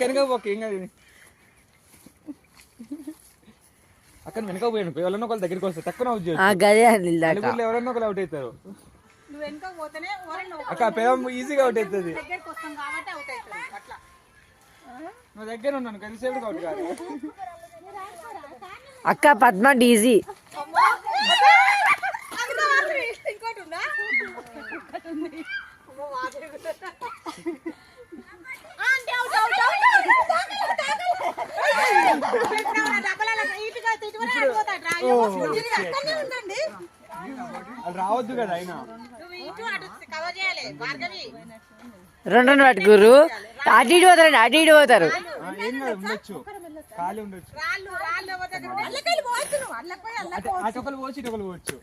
వెనక పోక ఏం కాదు. అక్కడ వెనక పోయాను ఎవరన్నా ఒకళ్ళ దగ్గరికి వస్తారు తక్కువ అవుట్ చేయొచ్చు. ఎవరన్నా ఒకళ్ళు అవుట్ అవుతారు. అక్క పేదం ఈజీగా అవుట్ అవుతుంది. నువ్వు దగ్గర ఉన్నాను కలిసేపు అవుట్ కాదు. అక్క పద్మ డీజీ రావద్దు కదా అయినా రెండు పట్టుకురు అటు ఇటు పోతారండి అటు ఇటు పోతారు. ఏం కాదు ఉండొచ్చు ఖాళీ ఉండొచ్చు. అటొకరు పోవచ్చు ఇటొకరు పోవచ్చు.